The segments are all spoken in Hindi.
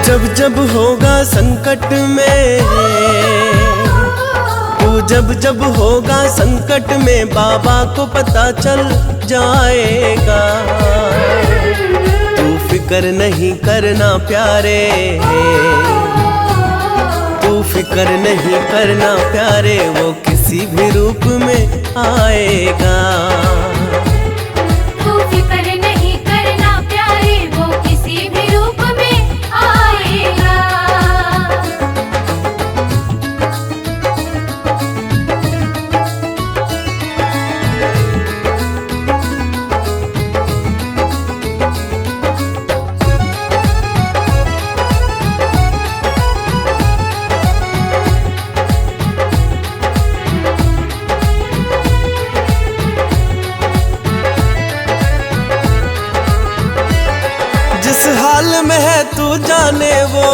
जब जब होगा संकट में, तू जब जब होगा संकट में, बाबा को पता चल जाएगा। तू फिक्र नहीं करना प्यारे, तू फिक्र नहीं करना प्यारे, वो किसी भी रूप में आएगा। तू फिक्र नहीं करना प्यारे, वो किसी भी रूप में आएगा। जिस हाल में है तू जाने वो,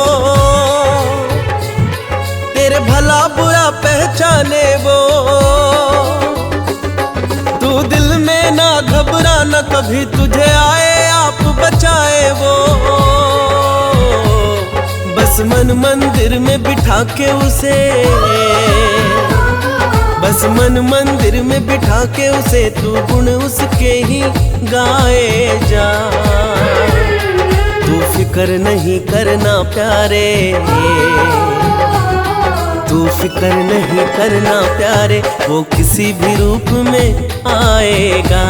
तेरे भला बुरा पहचाने वो। तू दिल में ना घबराना कभी, तुझे आए आप बचाए वो। बस मन मंदिर में बिठा के उसे, बस मन मंदिर में बिठा के उसे, तू गुण उसके ही गाए जा। तू फिक्र नहीं करना प्यारे, तू फिक्र नहीं करना प्यारे, वो किसी भी रूप में आएगा।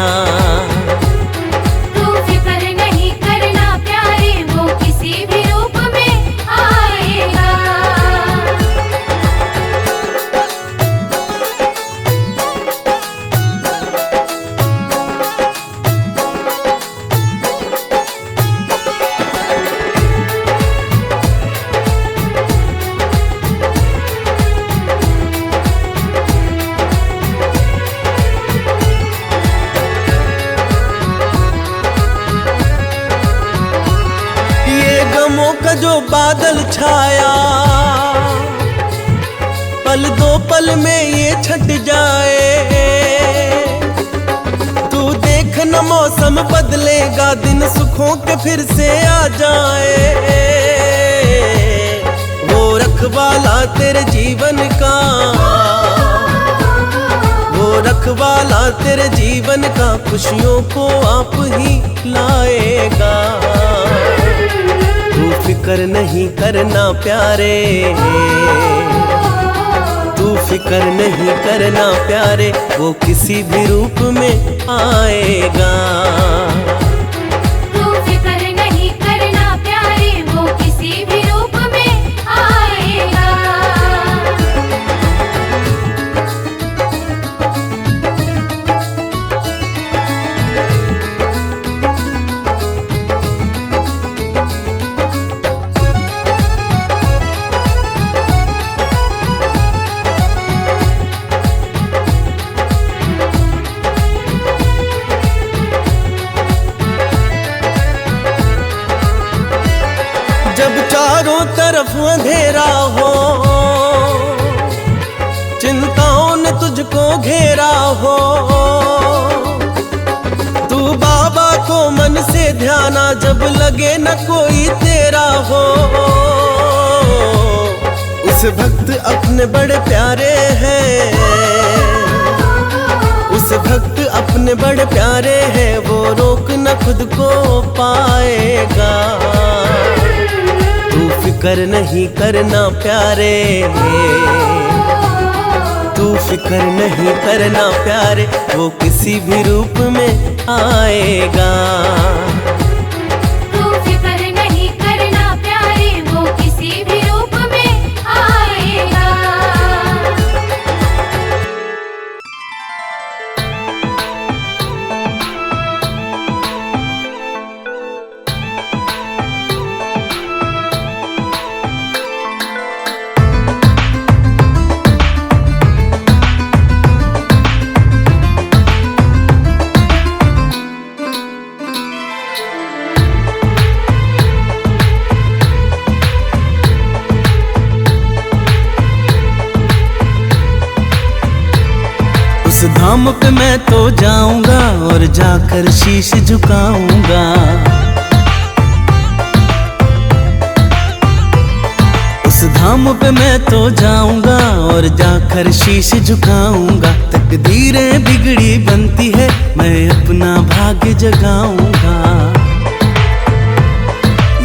तू फिक्र नहीं करना प्यारे, वो किसी भी रूप में आएगा। गमों का जो बादल छाया, पल दो पल में ये छट जाए। तू देख न मौसम बदलेगा, दिन सुखों के फिर से आ जाए। वो रखवाला तेरे जीवन का, वो रखवाला तेरे जीवन का, खुशियों को आप ही लाएगा। तू फिक्र नहीं करना प्यारे, तू फिक्र नहीं करना प्यारे, वो किसी भी रूप में आएगा। तू फिक्र नहीं करना प्यारे, वो किसी भी रूप में आएगा। जब चारों तरफ अंधेरा हो, चिंताओं ने तुझको घेरा हो, तू बाबा को मन से ध्याना, जब लगे न कोई तेरा हो। उस भक्त अपने बड़े प्यारे हैं, उस भक्त अपने बड़े प्यारे हैं, वो रोक न खुद को पाएगा। तू फिक्र नहीं करना प्यारे, तू फिक्र नहीं करना प्यारे, वो किसी भी रूप में आएगा। तू फिक्र नहीं करना प्यारे, वो किसी भी रूप में आएगा। धाम पे मैं तो जाऊंगा और जाकर शीश झुकाऊंगा। धाम पे मैं तो जाऊंगा और जाकर शीश झुकाऊंगा। तकदीरें बिगड़ी बनती है, मैं अपना भाग्य जगाऊंगा।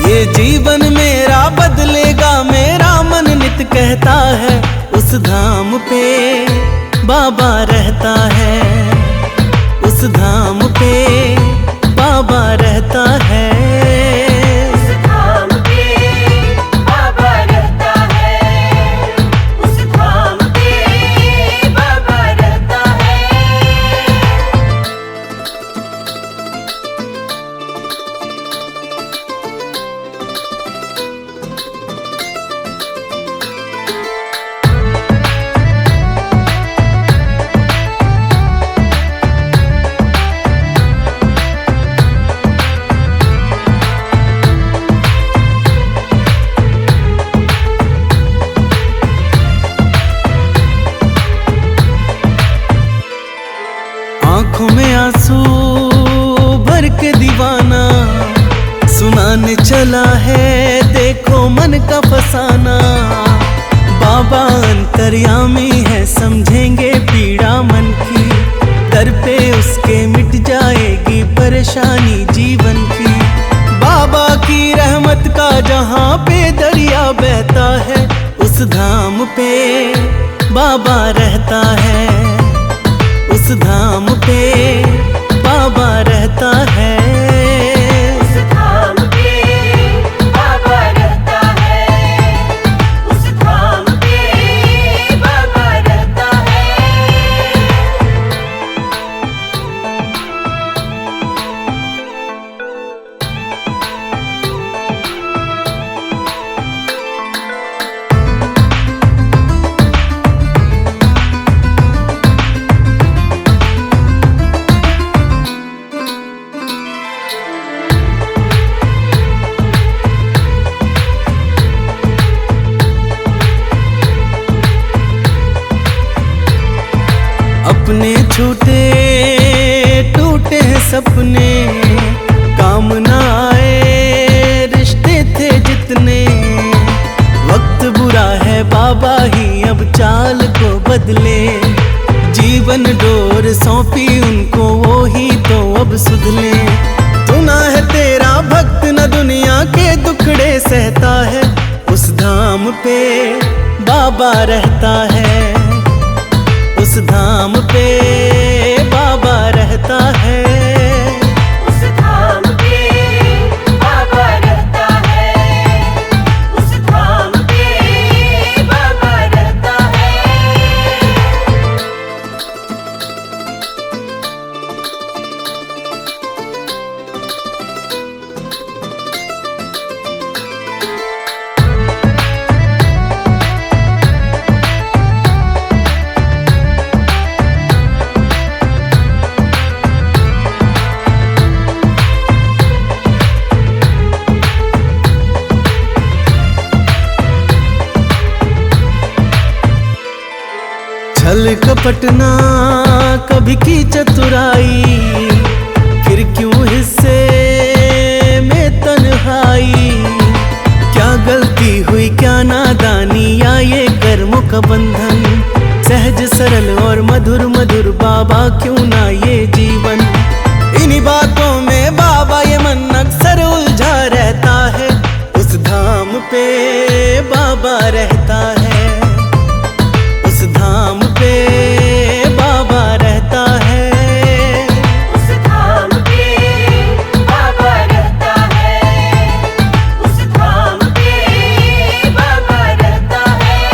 ये जीवन मेरा बदलेगा, मेरा मन नित कहता है। उस धाम पे बाबा रहता है, उस धाम पे बाबा रहता है। उस धाम पे बाबा रहता है, उस धाम पे बाबा रहता है। आंखों में आंसू भर के दीवाना सुनाने चला है, देखो मन का फसाना। बाबा अंतर्यामी है, समझेंगे पीड़ा मन की। दर पे उसके मिट जाएगी परेशानी जीवन की। बाबा की रहमत का जहाँ पे दरिया बहता है, उस धाम पे बाबा रहता है, उस धाम पे बाबा रहता है। उस धाम पे बाबा रहता है, उस धाम पे बाबा रहता है। अपने छूटे टूटे सपने, काम ना आए रिश्ते थे जितने। वक्त बुरा है, बाबा ही अब चाल को बदले। जीवन डोर सौंपी उनको, वो ही तो अब सुधले। सुना है तेरा भक्त न दुनिया के दुखड़े सहता है, उस धाम पे बाबा रहता है, उस धाम पे बाबा रहता है। उस धाम पे बाबा रहता है, उस धाम पे बाबा रहता है। छल कपट ना कभी की चतुराई, फिर क्यों हिस्से में तन्हाई। क्या गलती हुई, क्या नादानी, या ये कर्मों का बंधन। सहज सरल और मधुर मधुर बाबा क्यों ना ये जीवन। इन्हीं बातों में बाबा ये मन अक्सर उलझा रहता है। उस धाम पे बाबा रहता है, उस धाम पे बाबा रहता है। उस धाम पे बाबा रहता है, उस धाम पे बाबा रहता है।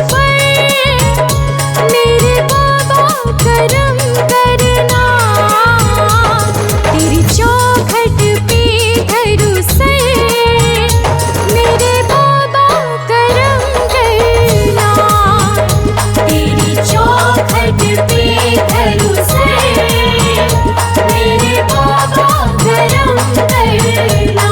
पर मेरे बाबा करम करना। तेरी चौखट पे धरू सर, मेरे बाबा करम करना। तेरी चौखट पे धरू सर, मेरे बाबा करम करना।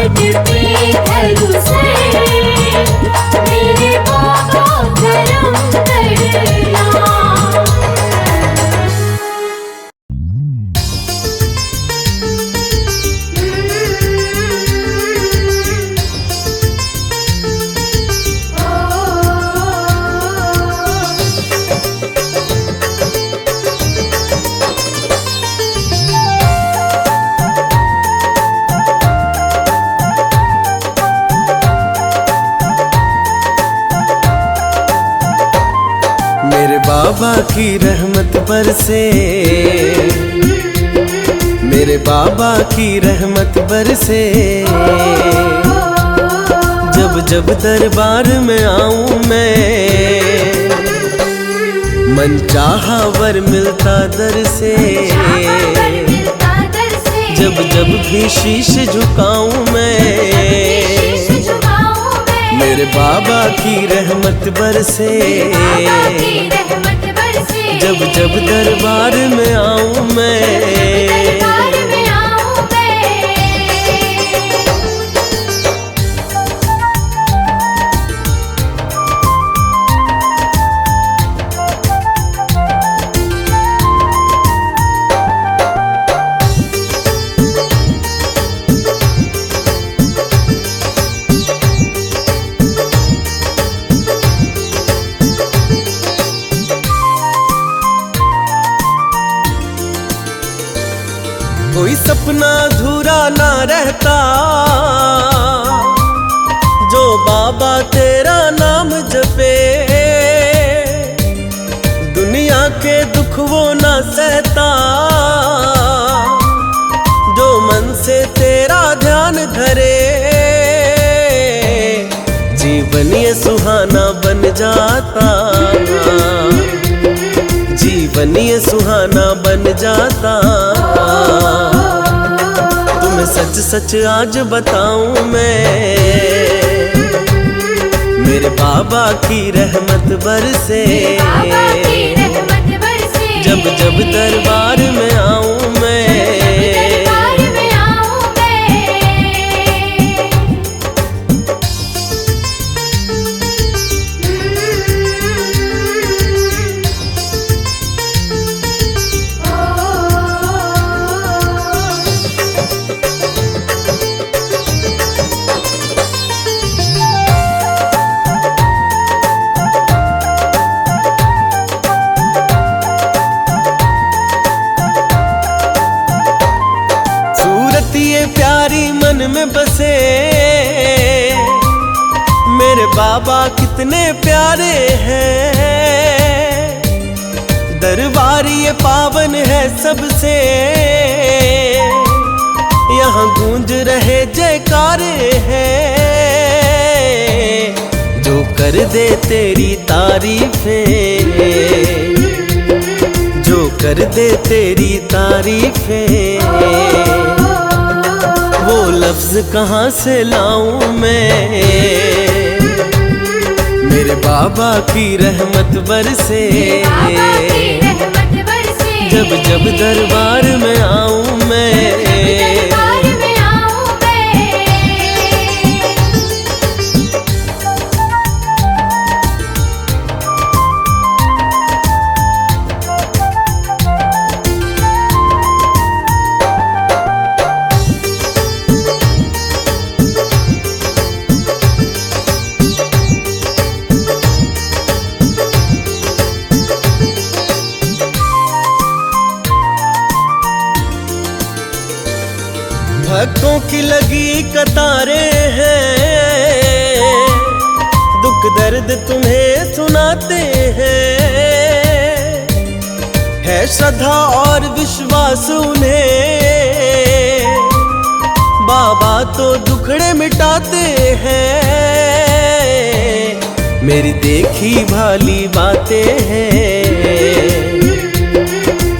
घाट पे धरू से मेरे बाबा करम करना। मेरे बाबा की रहमत बरसे, मेरे बाबा की रहमत बरसे। जब जब दरबार में आऊं मैं, मन चाहा वर मिलता दर से। जब जब भी शीश झुकाऊं मैं, मेरे बाबा की रहमत बरसे। जब जब दरबार में आऊं मैं, कोई सपना अधूरा ना रहता जो बाबा तेरा नाम जपे। दुनिया के दुख वो ना सहता जो मन से तेरा ध्यान धरे। जीवन ये सुहाना बन जाता, जीवन ये सुहाना बन जाता। तुम्हें सच सच आज बताऊं मैं, मेरे बाबा की रहमत बरसे। जब जब दरबार में आऊं मैं, प्यारी मन में बसे मेरे बाबा कितने प्यारे हैं। दरबार ये पावन है सबसे, यहाँ गूंज रहे जयकारे हैं। जो कर दे तेरी तारीफें, जो कर दे तेरी तारीफें, वो लफ्ज कहाँ से लाऊं मैं। मेरे बाबा की रहमत बरसे, जब जब दरबार में आऊं मैं। भक्तों की लगी कतारें हैं, दुख दर्द तुम्हें सुनाते हैं। है श्रद्धा और विश्वास उन्हें, बाबा तो दुखड़े मिटाते हैं। मेरी देखी भाली बातें हैं,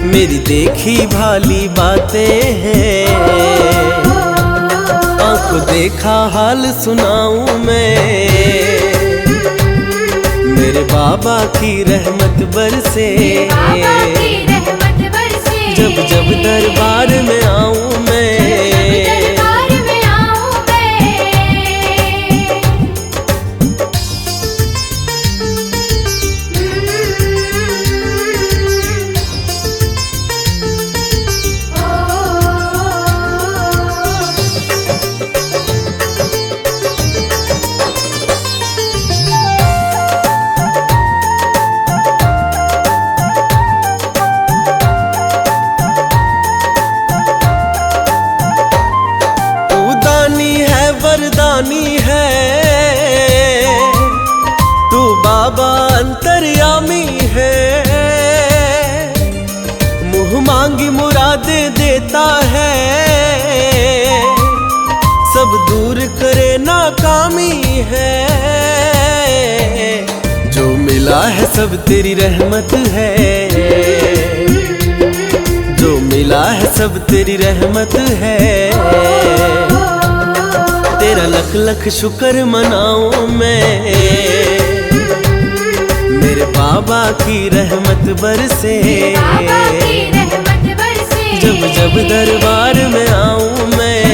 मेरी देखी भाली बातें हैं। आंखों देखा हाल सुनाऊं मैं, मेरे बाबा की रहमत बरसे। जब जब दरबार में आऊं मैं, दूर करे नाकामी है। जो मिला है सब तेरी रहमत है, जो मिला है सब तेरी रहमत है। तेरा लख लख शुक्र मनाऊं मैं, मेरे बाबा की रहमत बरसे। जब जब दरबार में आऊं मैं,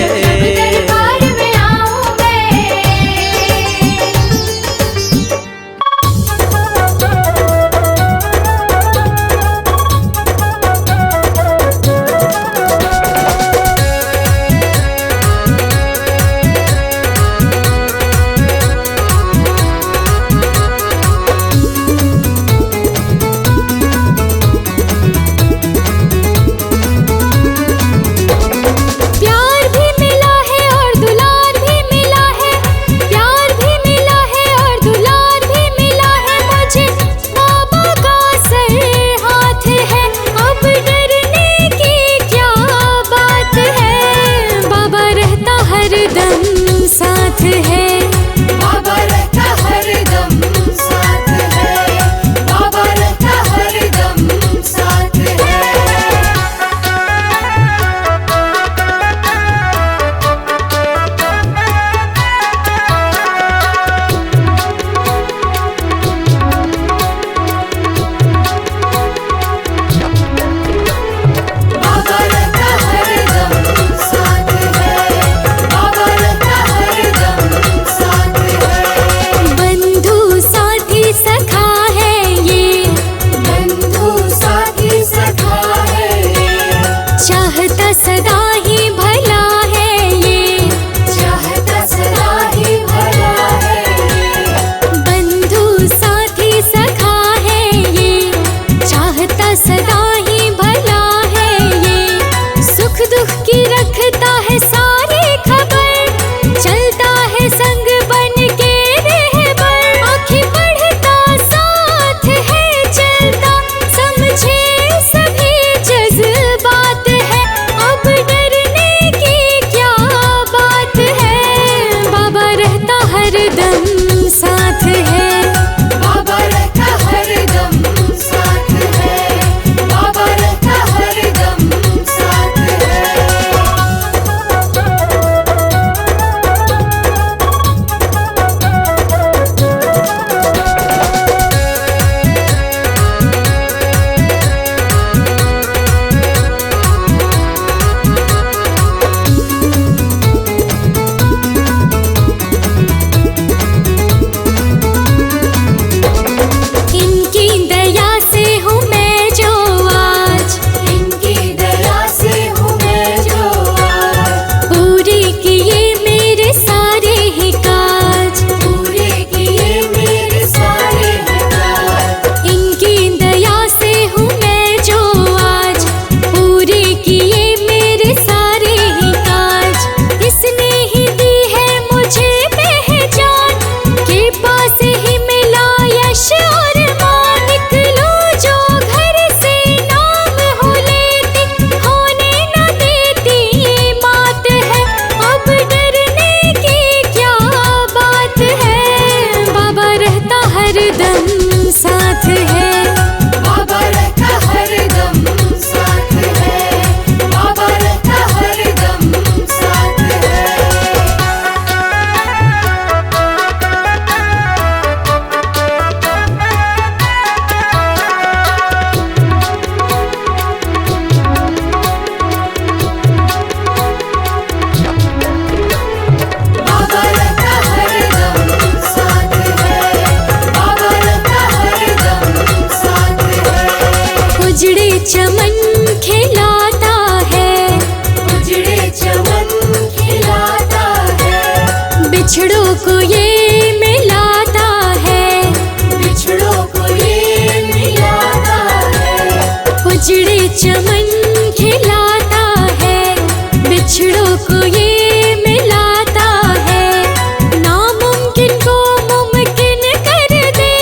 चमन खिलाता है, उजड़े चमन खिलाता है। बिछड़ों को ये मिलाता है, बिछड़ों को ये मिलाता है। उजड़े चमन खिलाता है, बिछड़ों को ये मिलाता है। नामुमकिन को मुमकिन कर दे,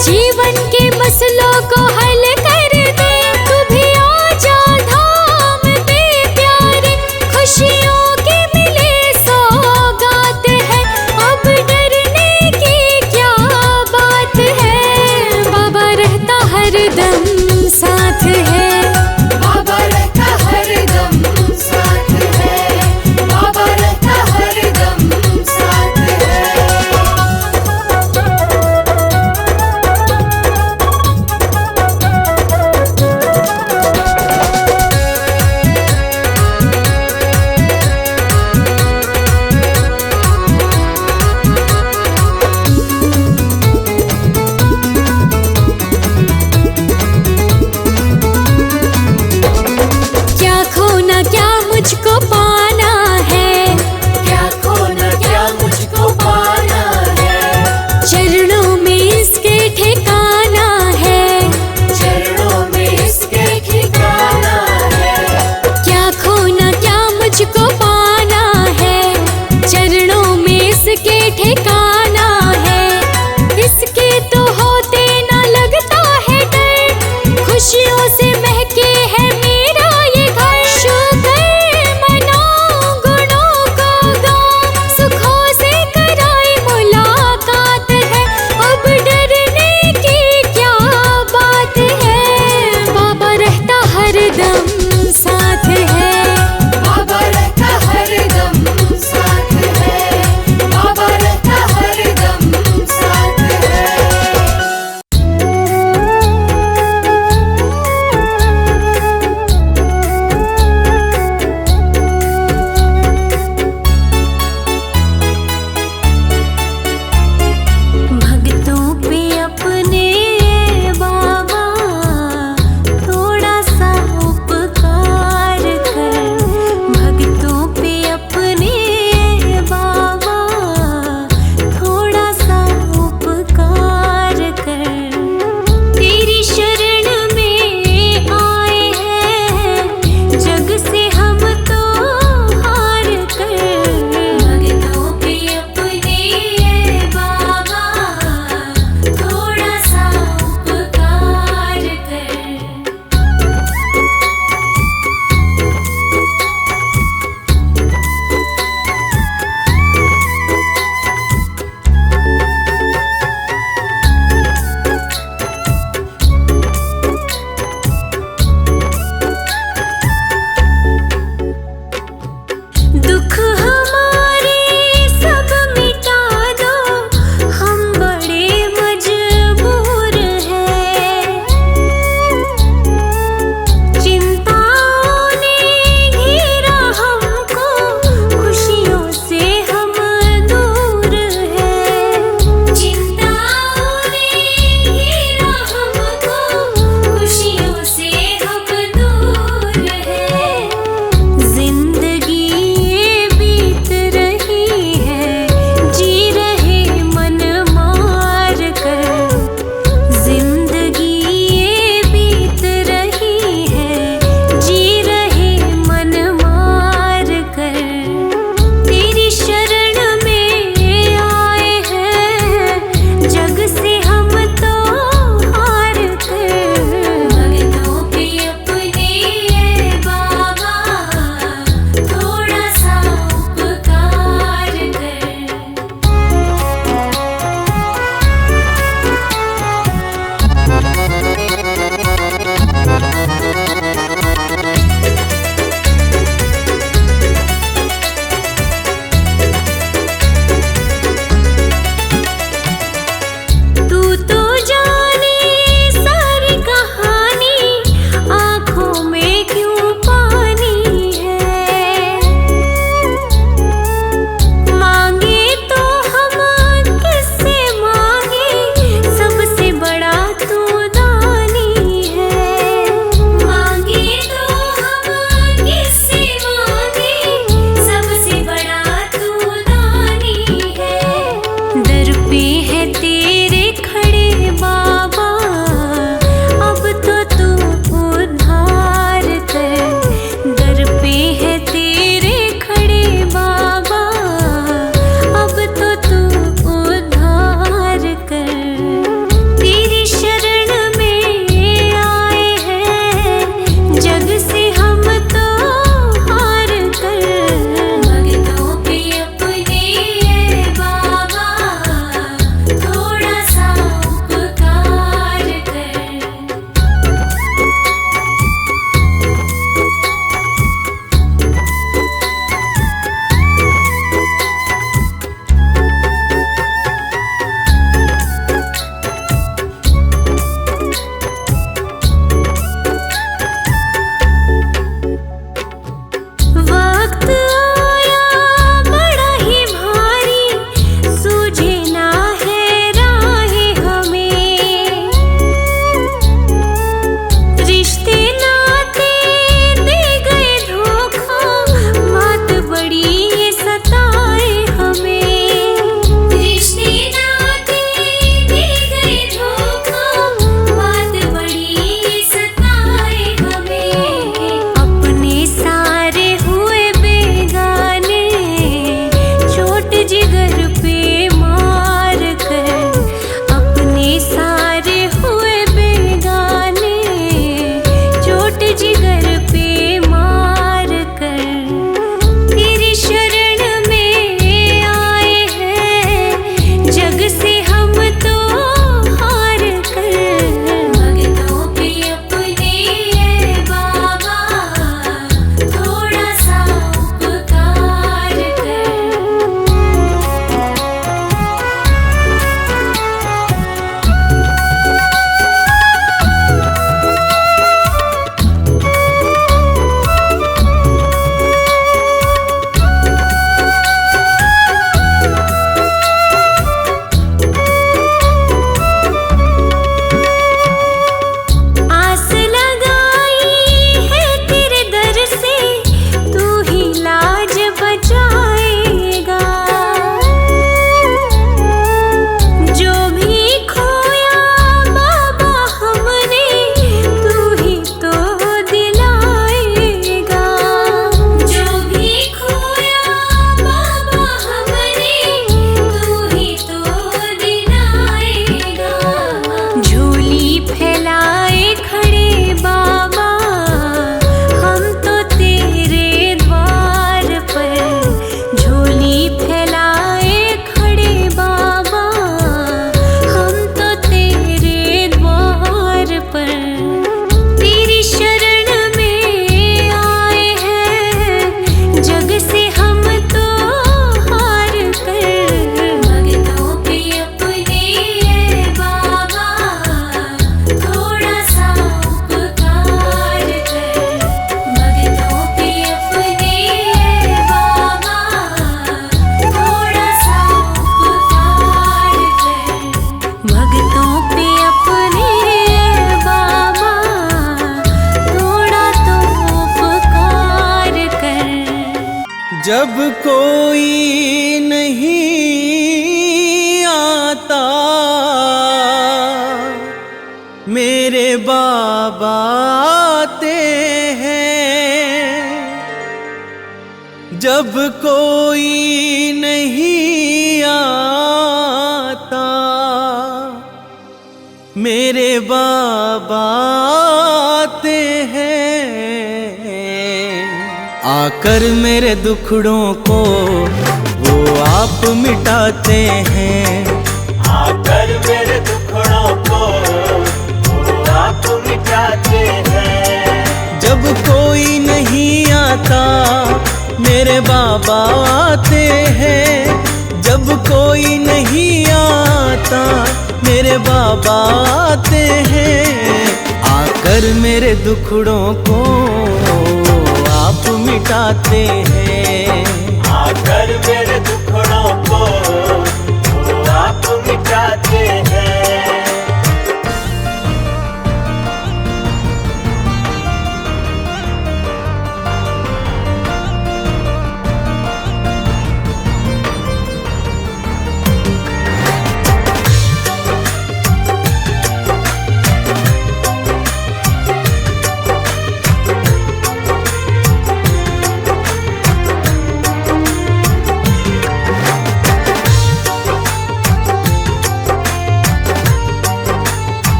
जीवन के मसलों को हल कर दे। तू भी आजा धाम पे प्यारे, खुशियों के मिले सौगात जब कोई नहीं आता मेरे बाबा आते हैं। जब कोई नहीं आता मेरे बाबा आते हैं। आकर मेरे दुखड़ों को वो आप मिटाते हैं। आकर मेरे दुखड़ों को वो आप मिटाते हैं। जब कोई नहीं आता मेरे बाबा आते हैं। जब कोई नहीं आता मेरे बाबा आते हैं। आकर मेरे दुखड़ों को आप मिटाते हैं। आकर मेरे दुखड़ों को वो आप मिटाते हैं।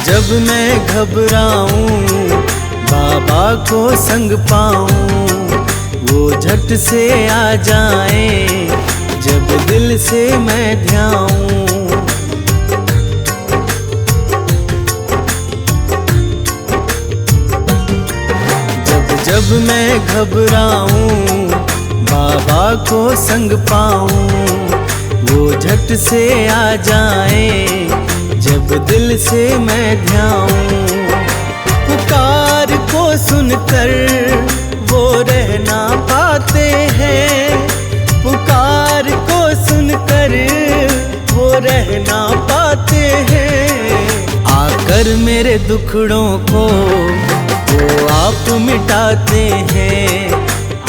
जब मैं घबराऊं बाबा को संग पाऊं, वो झट से आ जाए जब दिल से मैं ध्याऊं। जब मैं घबराऊं बाबा को संग पाऊं, वो झट से आ जाए जब दिल से मैं ध्याऊं। पुकार को सुनकर वो रह ना पाते हैं। पुकार को सुनकर वो रह ना पाते हैं। आकर मेरे दुखड़ों को वो आप मिटाते हैं।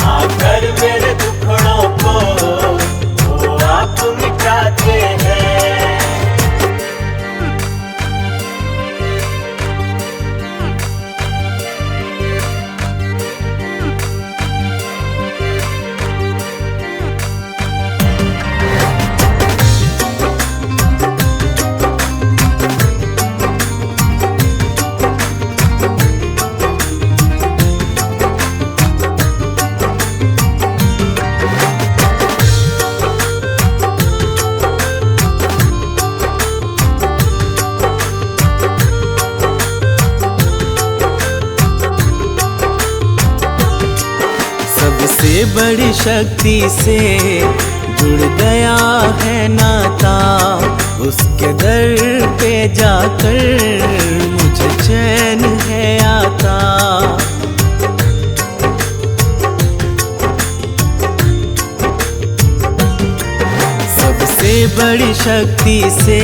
आकर मेरे दुखड़ों को वो आप मिटाते हैं। सबसे बड़ी शक्ति से जुड़ गया है नाता, उसके दर पे जाकर मुझे चैन है आता। सबसे बड़ी शक्ति से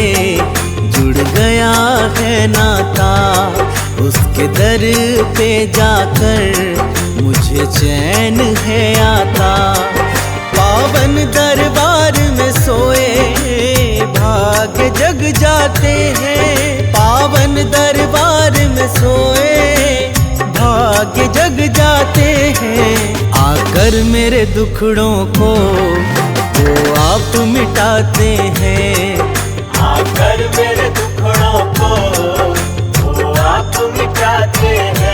जुड़ गया है नाता, उसके दर पे जाकर मुझे चैन है आता। पावन दरबार में सोए भाग्य जग जाते हैं। पावन दरबार में सोए भाग्य जग जाते हैं। आकर मेरे दुखड़ों को वो आप मिटाते हैं। आकर मेरे दुखड़ों को वो आप मिटाते हैं।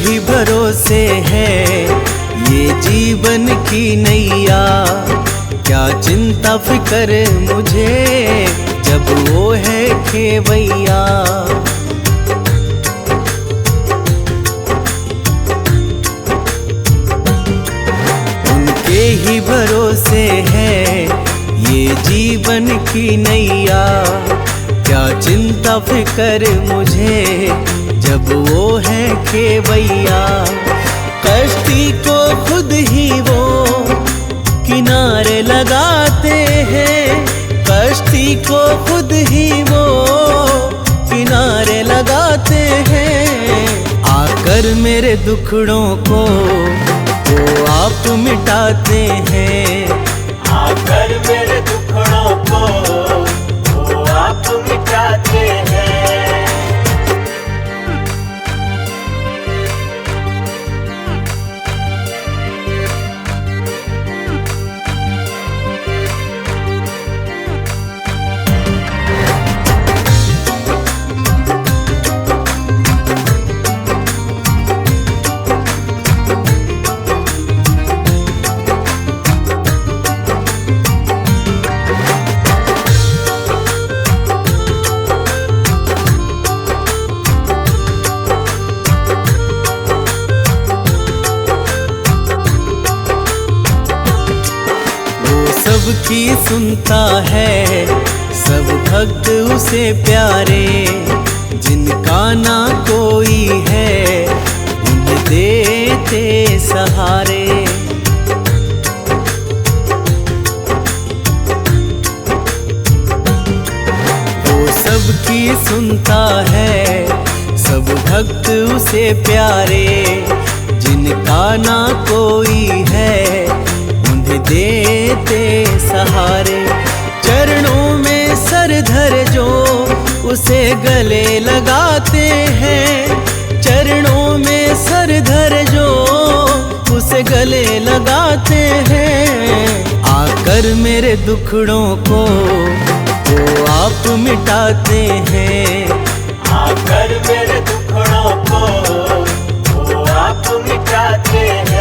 ही भरोसे है जीवन की नैया, क्या चिंता फिक्र मुझे जब वो है खेवैया। उनके ही भरोसे है ये जीवन की नैया, क्या चिंता फिक्र मुझे जब वो है खेवैया। कश्ती को खुद ही वो किनारे लगाते हैं, कश्ती को खुद ही वो किनारे लगाते हैं। आकर मेरे दुखड़ों को वो आप मिटाते हैं, आकर मेरे दुखड़ों को वो आप मिटाते हैं। सबकी सुनता है सब भक्त उसे प्यारे, जिनका ना कोई है उन्हें देते सहारे। वो सबकी सुनता है सब भक्त उसे प्यारे, जिनका ना कोई है देते सहारे। चरणों में सर धर जो उसे गले लगाते हैं, चरणों में सर धर जो उसे गले लगाते हैं। आकर मेरे दुखड़ों को वो आप मिटाते हैं, आकर मेरे दुखड़ों को वो आप मिटाते हैं।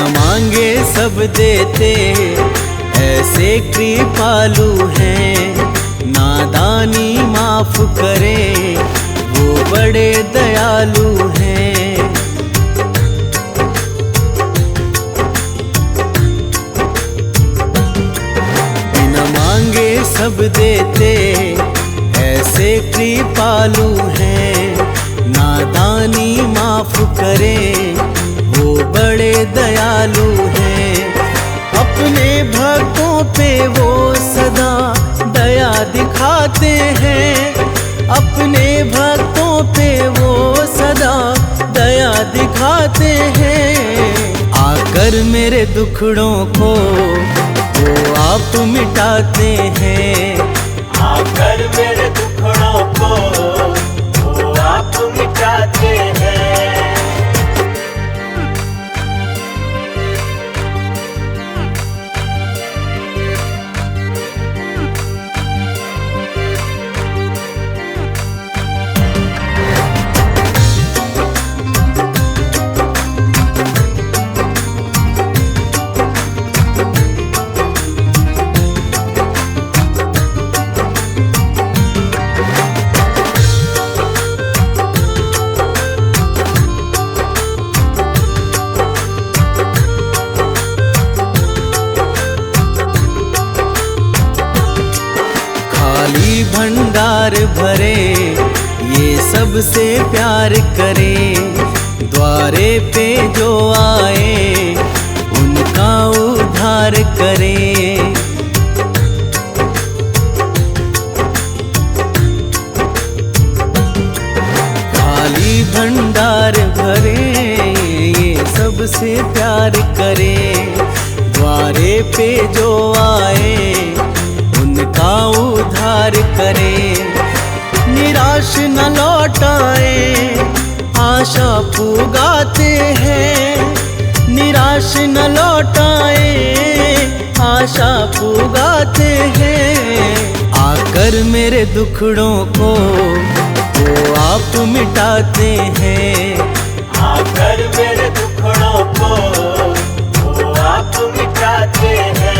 मांगे सब देते ऐसे कृपालु हैं, नादानी माफ करे वो बड़े दयालु हैं। बिना मांगे सब देते ऐसे कृपालु हैं, नादानी माफ करे वो बड़े दयालु हैं। अपने भक्तों पे वो सदा दया दिखाते हैं, अपने भक्तों पे वो सदा दया दिखाते हैं। आकर मेरे दुखड़ों को वो आप मिटाते हैं, आकर मेरे दुखड़ों को वो आप मिटाते हैं। भंडार भरे ये सबसे प्यार करे, द्वारे पे जो आए उनका उद्धार करे। भंडार भरे, ये सबसे प्यार करे। द्वारे पे जो आए उनका उद्धार करे। निराश न लौटाए, आशा पुगाते हैं। निराश न लौटाए, आशा पुगाते हैं। आकर मेरे दुखड़ों को वो आप मिटाते हैं। आकर मेरे दुखड़ों को वो आप मिटाते हैं।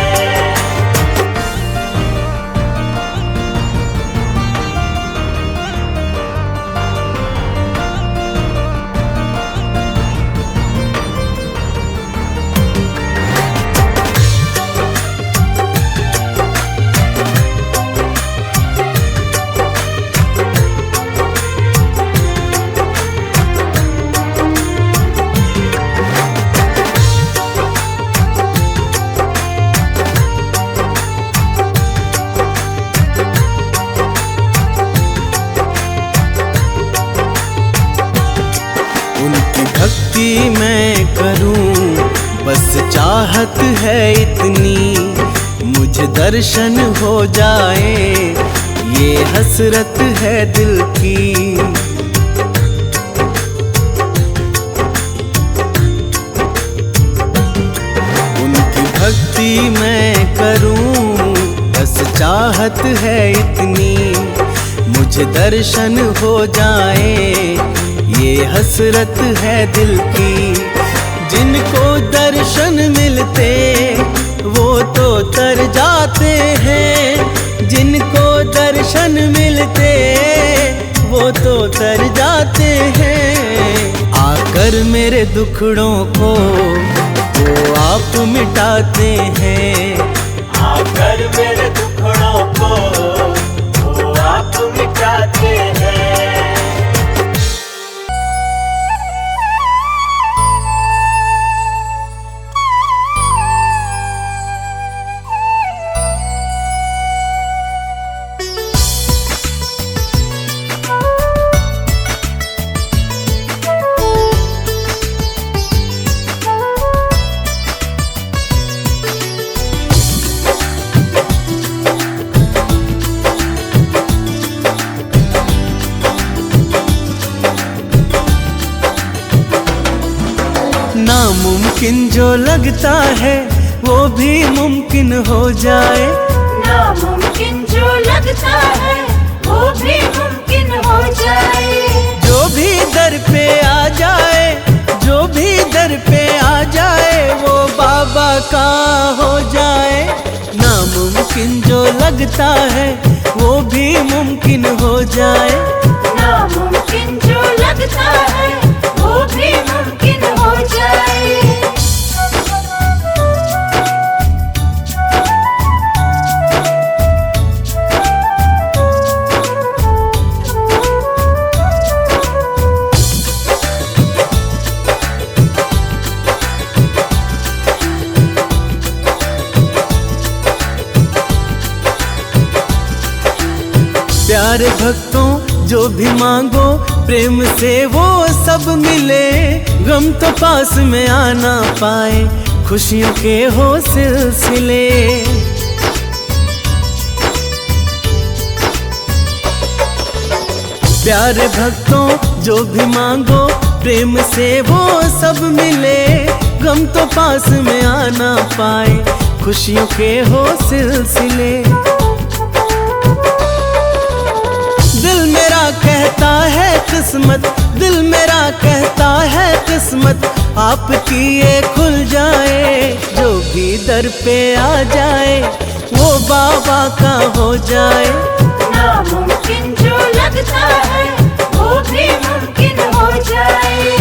उनकी भक्ति मैं करूं, बस चाहत है इतनी। मुझे दर्शन हो जाए, ये हसरत है दिल की। उनकी भक्ति मैं करूं, बस चाहत है इतनी। मुझे दर्शन हो जाए, ये हसरत है दिल की। जिनको दर्शन मिलते वो तो तर जाते हैं। जिनको दर्शन मिलते वो तो तर जाते हैं। आकर मेरे दुखड़ों को वो आप मिटाते हैं। आकर मेरे दुखड़ों को वो आप मिटाते हैं। नामुमकिन जो लगता है वो भी मुमकिन हो जाए। नामुमकिन जो लगता है वो भी मुमकिन हो जाए। जो भी दर पे आ जाए, जो भी दर पे आ जाए, वो बाबा का हो जाए। नामुमकिन जो लगता है वो भी मुमकिन हो जाए। नामुमकिन जो लगता है वो भी मुमकिन हो जाए। प्यारे भक्तों जो भी मांगो प्रेम से वो सब मिले। गम तो पास में आना पाए, खुशियों के हो सिलसिले। प्यारे भक्तों जो भी मांगो प्रेम से वो सब मिले। गम तो पास में आना पाए, खुशियों के हो सिलसिले। दिल मेरा कहता है किस्मत, दिल मेरा कहता है किस्मत आपकी ये खुल जाए। जो भी दर पे आ जाए वो बाबा का हो जाए। नामुमकिन जो लगता है वो भी मुमकिन हो जाए।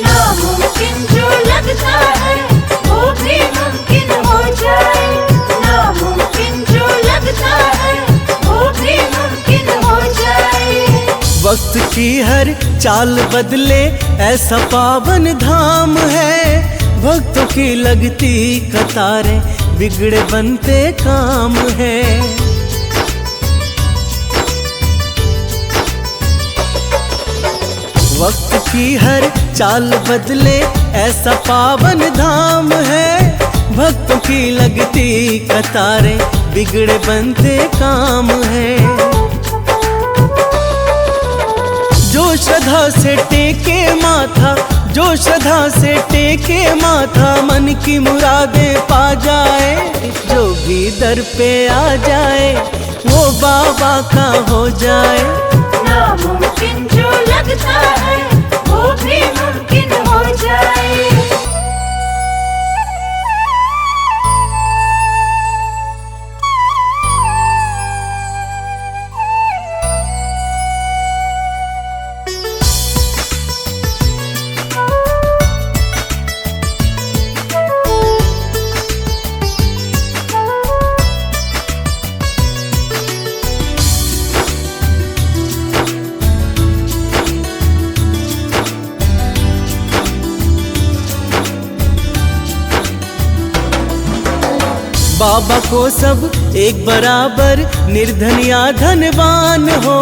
नामुमकिन जो लगता है वो भी मुमकिन हो जाए। नामुमकिन जो लगता है वो भी मुमकिन हो जाए। वक्त की हर चाल बदले ऐसा पावन धाम है। भक्तों की लगती कतारें बिगड़े बनते काम है। वक्त की हर चाल बदले ऐसा पावन धाम है। भक्तों की लगती कतारें बिगड़े बनते काम है। जो श्रद्धा से टेके माथा, जो श्रद्धा से टेके माथा, मन की मुरादें पा जाए। जो भी दर पे आ जाए वो बाबा का हो जाए। नामुमकिन जो लगता है वो भी मुमकिन हो जाए। बाबा को सब एक बराबर, निर्धन या धनवान हो,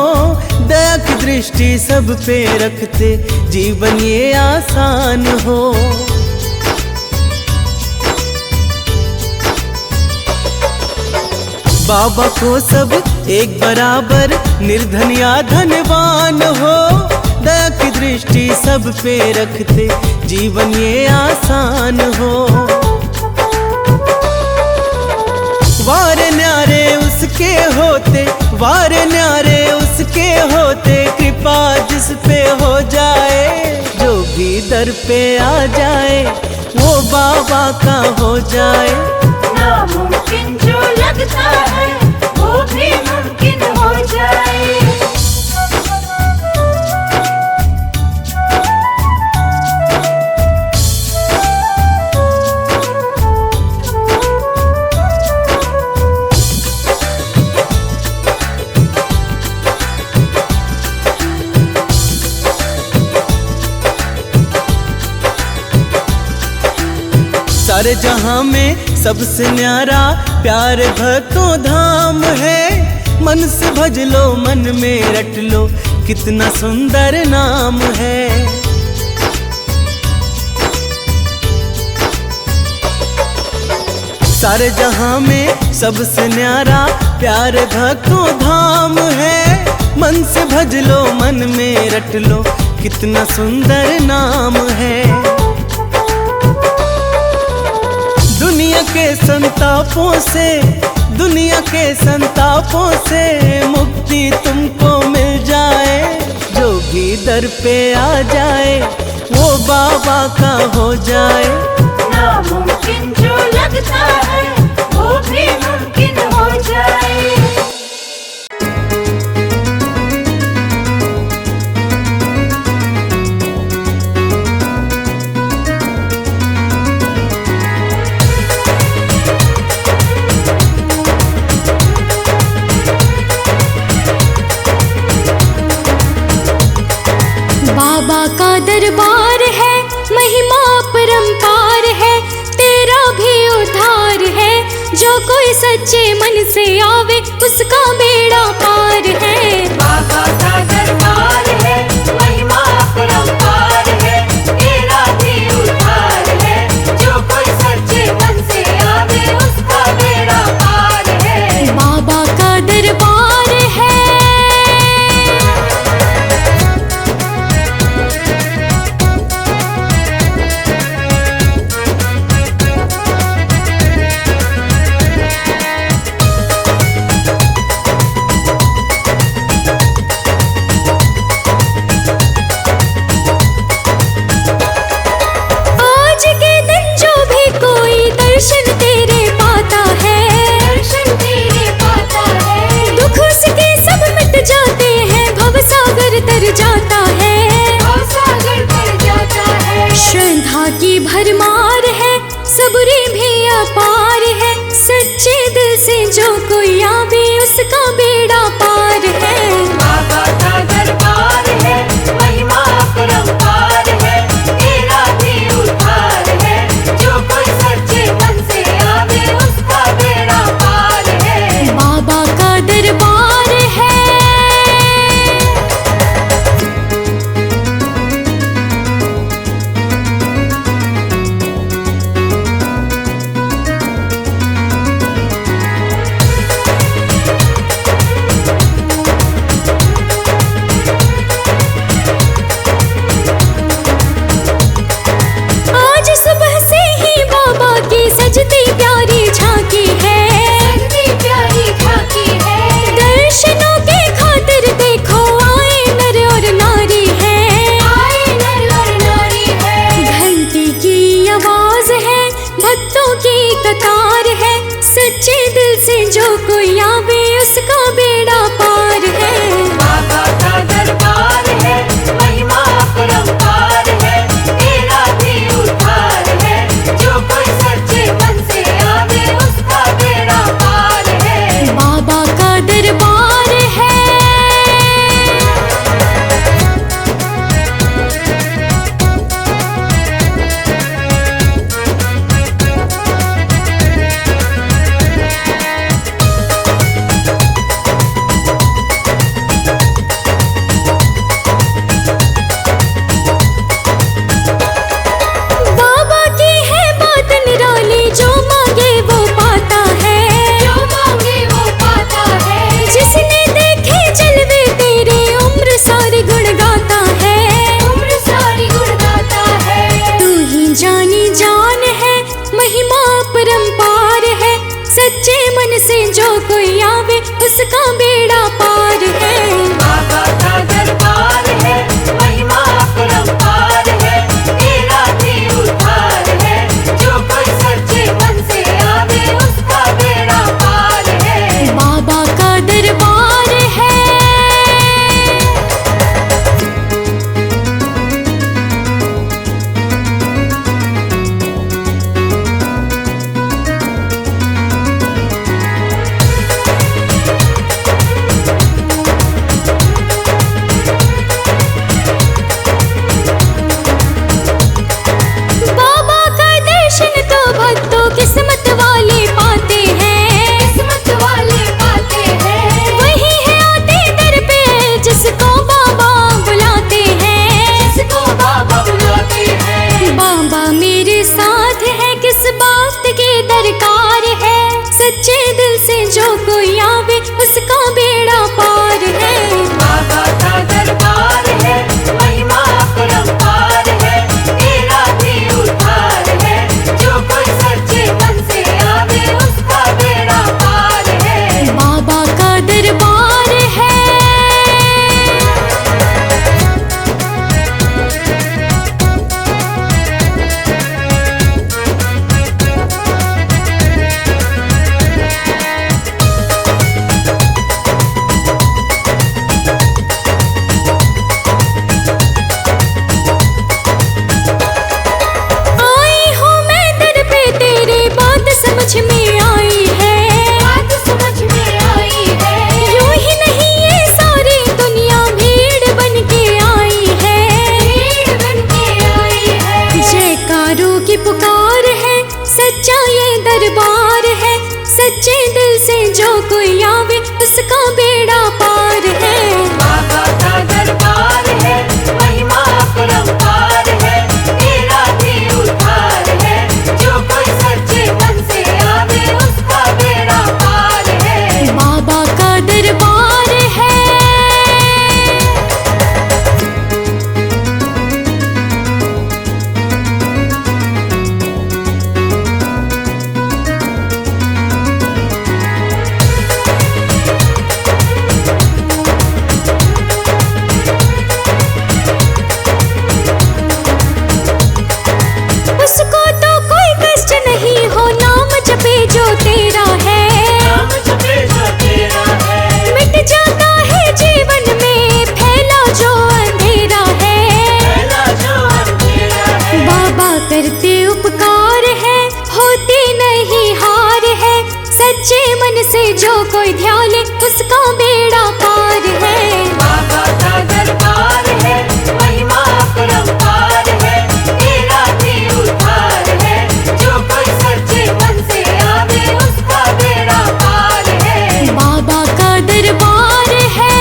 दया की दृष्टि सब पे रखते जीवन ये आसान हो। बाबा को सब एक बराबर, निर्धन या धनवान हो, दया की दृष्टि सब पे रखते जीवन ये आसान हो। वार न्यारे उसके होते, वार न्यारे उसके होते, कृपा जिस पे हो जाए। जो भी दर पे आ जाए वो बाबा का हो जाए। नामुमकिन जो लगता है वो भी मुमकिन हो जाए। सारे जहां में सबसे न्यारा प्यार भक्तों धाम है। मन से भज लो, मन में रट लो, कितना सुंदर नाम है। सारे जहां में सबसे न्यारा प्यार भक्तों धाम है। मन से भज लो, मन में रट लो, कितना सुंदर नाम है। दुनिया के संतापों से, दुनिया के संतापों से मुक्ति तुमको मिल जाए। जो भी दर पे आ जाए वो बाबा का हो जाए। नामुमकिन जो लगता है वो भी मुमकिन हो जाए। बाबा का दरबार है, महिमा परंपार है, तेरा भी उद्धार है। जो कोई सच्चे मन से आवे उसका बेड़ा पार है। बाबा का दरबार है, महिमा परंपार है, तेरा भी उद्धार है। जो कोई सच्चे मन से आवे उसका बेड़ा पार है। बाबा का दरबार है। समझ में आई है, बात समझ में आई है। यूं ही नहीं ये सारी दुनिया भीड़ बन के आई है, भीड़ बन के आई है। जयकारों की पुकार है, सच्चा ये दरबार है, सच्चे दिल से जो कोई आवे उसका बेड़ा पार है। बाबा का दरबार है, महिमा अपरंपार है, तेरा भी उद्धार है, जो कोई सच्चे मन से आवे उसका बेड़ा पार है। बाबा का दरबार है। उसको तो कोई कष्ट नहीं हो, नाम जपे जो तेरा है, नाम जपे जो तेरा है, मिट जाता है जीवन में फैला जो अंधेरा है। पहला जो अंधेरा है। बाबा करते उपकार है, होती नहीं हार है, सच्चे मन से जो कोई ध्याले उसका बेड़ा पार है। बाबा का दरबार है, महिमा अपरंपार है, तेरा भी उद्धार है, जो कोई सच्चे मन से आवे उसका बेड़ा पार है। बाबा का दरबार है।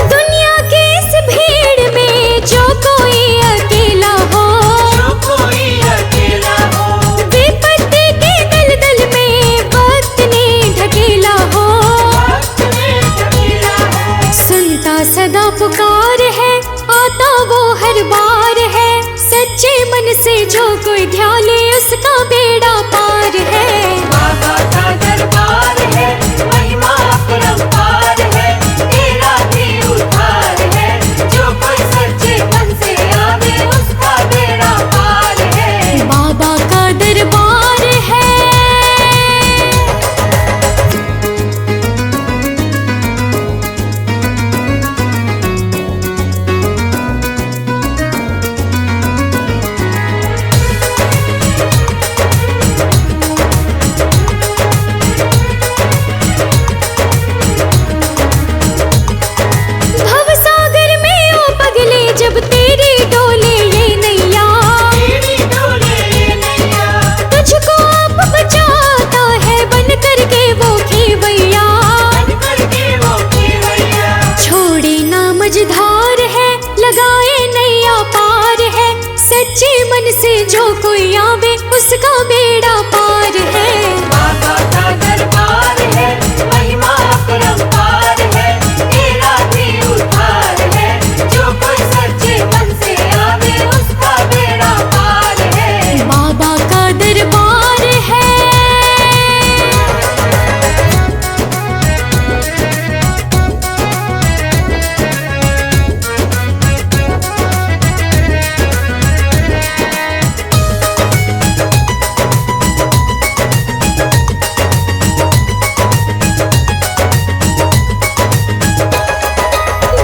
दुनिया की इस भीड़ में जो कोई अकेला हो, जो कोई अकेला हो, विपत्ति के दलदल में वक्त ने ढकेला हो, वक्त में ढकेला हो। सुनता सदा पुकार है, आता वो हर बार है, सच्चे मन से जो कोई ध्याले उसका बेड़ा पार है। बाबा का दरबार है, महिमा अपरंपार है, तेरा भी उद्धार है, जो कोई सच्चे मन से आवे उसका बेड़ा पार है। बाबा का दरबार है। भवसागर में ओ पगले जब तेरी डोले ये नैया, तेरी डोले ये नैया, तुझको आप बचाता है बन करके वो खेवैया। बन करके वो खेवैया, छोड़े ना मझधार है, लगाए नैया पार है, सच्चे मन से जो कोई आवे उसका बेड़ा पार है। बाबा का दरबार है, महिमा अपरंपार है, तेरा भी उद्धार है, जो कोई सच्चे मन से आवे उसका बेड़ा पार है। बाबा का दरबार है।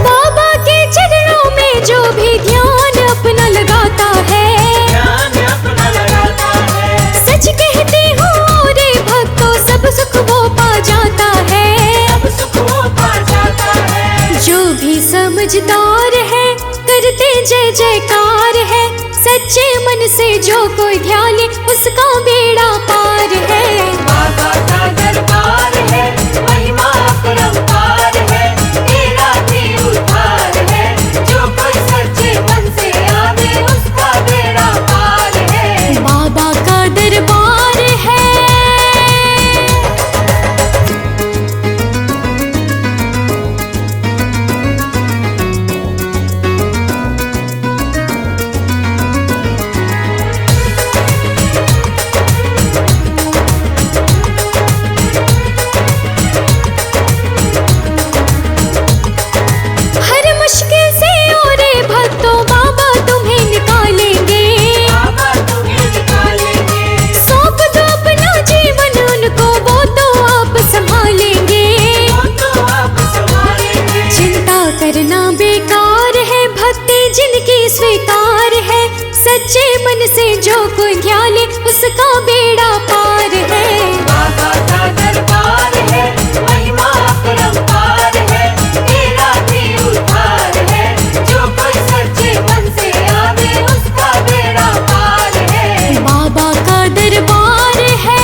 बाबा के चरणों में जो भी ध्यान अपना लगाता है, ध्यान अपना लगाता है, सच कहती हूँ रे भक्तों सब सुख वो पा जाता है। सब सुख वो पा जाता है। जो भी समझदार है करते जय जयकार है, सच्चे मन से जो कोई ध्याले उसका बेड़ा पार है। बाबा का दरबार है, महिमा अपरंपार है, तेरा भी उद्धार है, जो कोई सच्चे मन से आवे उसका बेड़ा पार है। बाबा का दरबार है। मन से जो कोई ध्याले उसका बेड़ा पार है। बाबा का दरबार है, महिमा अपरंपार है, तेरा भी उद्धार है, जो कोई सच्चे मन से आवे उसका बेड़ा पार है। बाबा का दरबार है।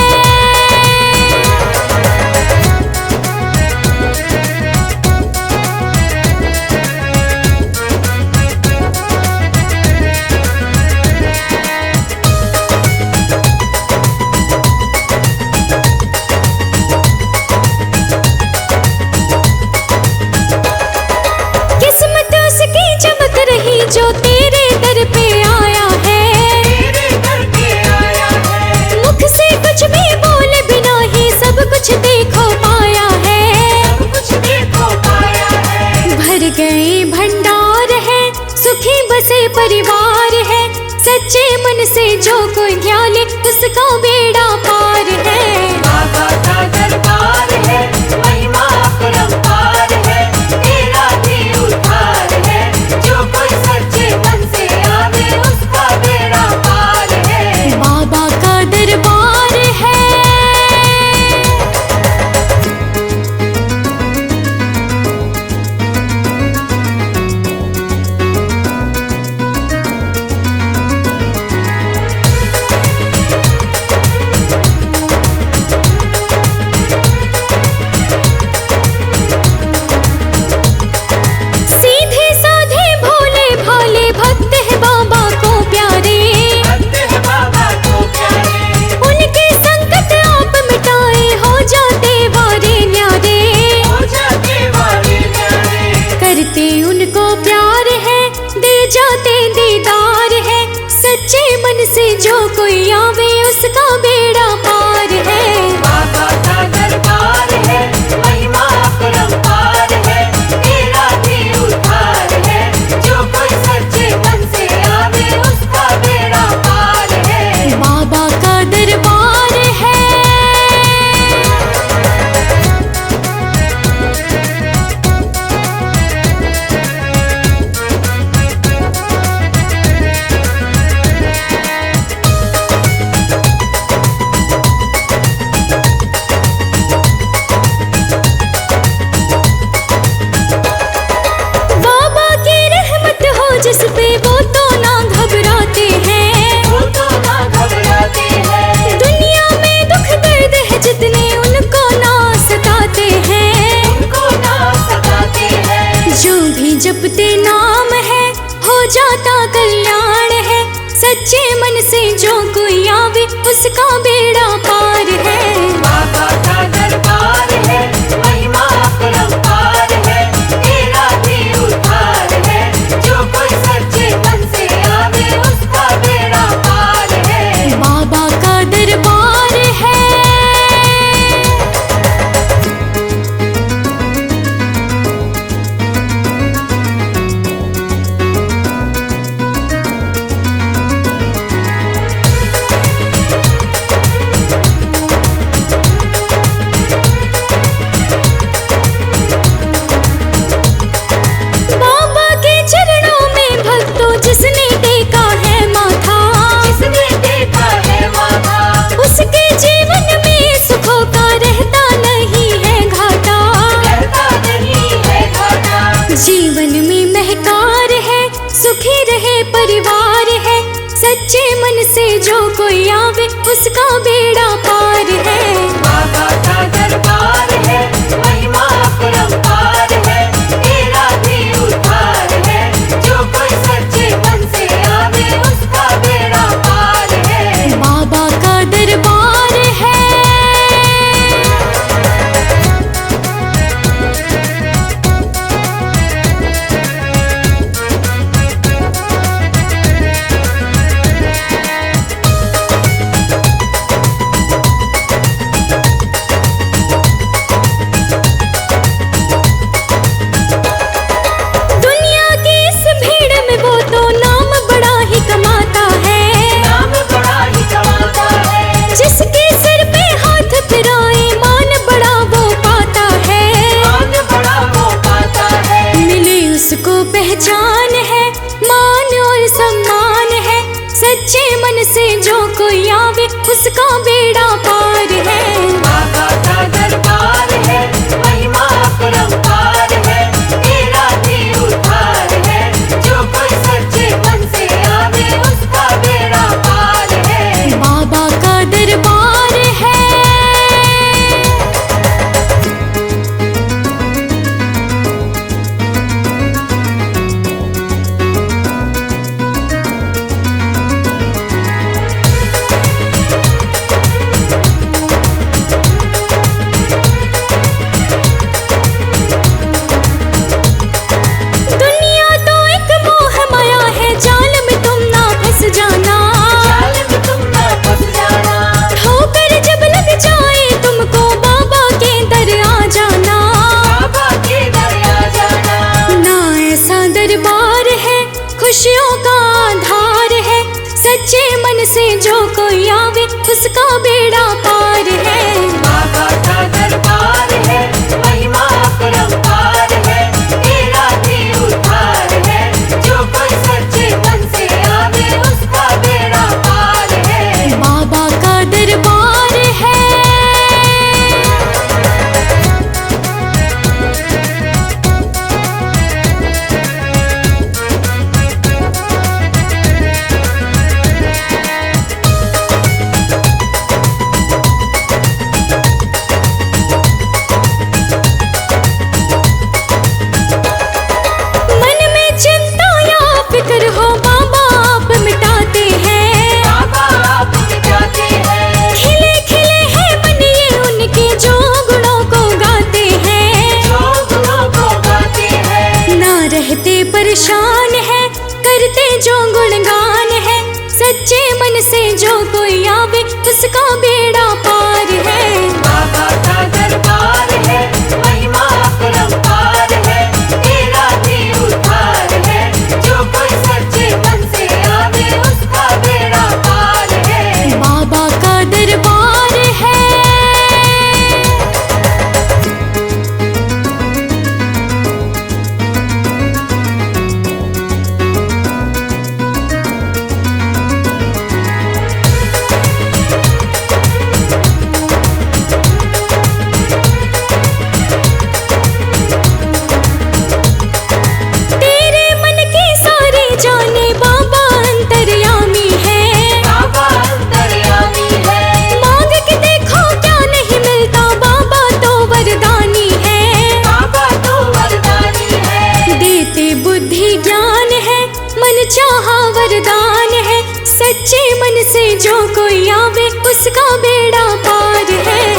किस्मत उसकी चमक रही जो तेरे दर पे आया है। तेरे दर पे आया है, मुख से कुछ भी बोले बिना ही सब कुछ देखो पाया है। सब कुछ देखो पाया है। भर गए भंडार है, सुखी बसे परिवार है, सच्चे मन से जो कोई ध्याले उसका बेड़ा पार है। बाबा का दरबार है, महिमा अपरंपार है, तेरा भी उद्धार है, जो कोई सच्चे मन से आवे उसका बेड़ा पार है। बाबा का दरबार है। सीधे साधे भोले भाले भक्त है बाबा को प्यारे। भक्त है बाबा को प्यारे, उनके संकट आप मिटाए हो जाते वारे न्यारे। हो जाते वाले न्यारे। करते उनको प्यार है, दे जाते दीदार है, सच्चे मन से जो कोई आवे उसका बेड़ा पार है। बाबा का दरबार है, महिमा अपरंपार है, तेरा भी उद्धार है, जो कोई सच्चे मन से आवे उसका बेड़ा पार है। बाबा का दरबार है। बाबा की रहमत हो जिस पे वो तो ना घबराते हैं। वो तो ना घबराते हैं, दुनिया में दुख दर्द है जितने उनको ना सताते हैं। उनको ना सताते हैं। जो भी जपते नाम है हो जाता कल्याण है, सच्चे मन से जो कोई आवे उसका बेड़ा पार है। बाबा का दरबार है, महिमा अपरंपार है, तेरा भी उद्धार है, जो कोई सच्चे मन से आवे उसका बेड़ा पार है। बाबा का दरबार है। बाबा के चरणों में भक्तों जिसने टेका है माथा, जिसने देखा है माथा, उसके जीवन में सुखों का रहता नहीं है घाटा। रहता नहीं है घाटा। जीवन में महकार है, सुखी रहे परिवार है, सच्चे मन से जो कोई आवे उसका बेड़ा पार है। बाबा का दरबार है, महिमा अपरंपार है, तेरा भी उद्धार है, जो कोई सच्चे मन से आवे उसका बेड़ा पार है। बाबा का दरबार है। उसका बेड़ा पार है। बाबा का दरबार है, महिमा अपरंपार है, तेरा भी उद्धार है, जो कोई सच्चे मन से आवे उसका बेड़ा पार है। बाबा का दरबार है। दुनिया तो एक मोह माया है, जाल में तुम ना फंस जाना। जाल में तुम ना फंस जाना, ठोकर जब लग जाए तुमको बाबा के दर आ जाना। बाबा के दर आ जाना। ना ऐसा दरबार है, खुशियों का आधार है, सच्चे मन से जो कोई आवे उसका बेड़ा पार है। बाबा का दरबार है, महिमा अपरंपार है, तेरा भी उद्धार है, जो कोई सच्चे मन से आवे उसका बेड़ा पार है। बाबा का दरबार है। मन में चिंता या फिक्र हो बाबा आप मिटाते हैं। बाबा आप मिटाते हैं, खिले खिले हैं मन ये उनके जो गुणों को गाते हैं। जो गुणों को गाते हैं। ना रहते परेशान है, करते जो गुणगान है, सच्चे मन से जो कोई आवे उसका बेड़ा पार है। बाबा का दरबार है, महिमा अपरंपार है, तेरा भी उद्धार है, जो कोई सच्चे मन से आवे उसका बेड़ा पार है। बाबा का दरबार है। तेरे मन की सारी जाने बाबा अंतर्यामी है। बाबा अंतर्यामी है, मांग के देखो क्या नहीं मिलता, बाबा तो वरदानी है। बाबा तो वरदानी है, देते बुद्धि ज्ञान है, मन चाहा वरदान है, सच्चे मन से जो कोई आवे उसका बेड़ा पार है।